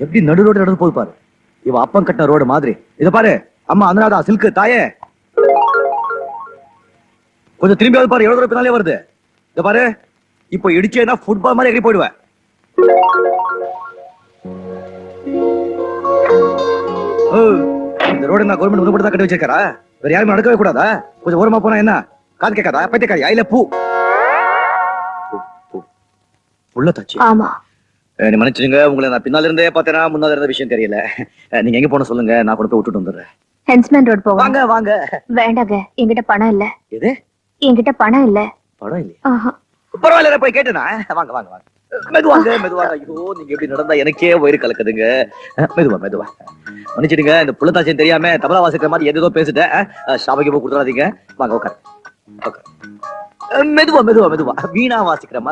எப்படி நடு ரோடு நடந்து போது பாரு. இவ அப்பம் கட்டின ரோடு மாதிரி. இத பாரு அம்மா அனுராதா சில்க் தாயே. கொஞ்சம் திரும்பி பாரு, எவ்வளவு தூரம் பின்னாலே வருது. இத பாரு, இப்போ இடிச்சேன்னா ஃபுட்பால் மாதிரி எகிரி போயிடுவேன். இந்த ரோடு நான் கவர்மெண்ட் உதவி தான் கட்டி வச்சிருக்காரா? வேற யாருமே நடக்கவே கூடாதா? கொஞ்சம் ஓரமா போனா என்ன காது கேட்காதா? பைத்தியக்காரி ஐல பூ உள்ள தாச்சு. ஆமா, நீ மன்னிச்சுங்க, உங்களை நான் பின்னால இருந்தே பார்த்தேனா முன்னால இருந்த விஷயம் தெரியல. நீங்க எங்க போன சொல்லுங்க, நான் கொண்டு போய் விட்டுட்டு வந்துடுறேன். ஹென்ஸ்மேன் ரோட் போவோம். வாங்க வாங்க. வேண்டாங்க, என்கிட்ட பணம் இல்ல. எது? என்கிட்ட பணம் இல்ல. பணம் இல்லையா? பரவாயில்ல, போய் கேட்டேனா. வாங்க வாங்க வாங்க, மெதுவாங்க மெதுவாங்க. ஐயோ, நீங்க எப்படி நடந்தா எனக்கே வயிறு கலக்குதுங்க. மெதுவா மெதுவா. மன்னிச்சிடுங்க, இந்த புள்ளத்தாச்சியம் தெரியாம தபலா வாசிக்கிற மாதிரி ஏதோ பேசிட்டேன். ஷாபைக்கு போய் கொடுத்துடாதீங்க. வாங்க உட்காரு. மெதுவா மெதுவா மெதுவா, வீணா வாசிக்கிற மாதிரி.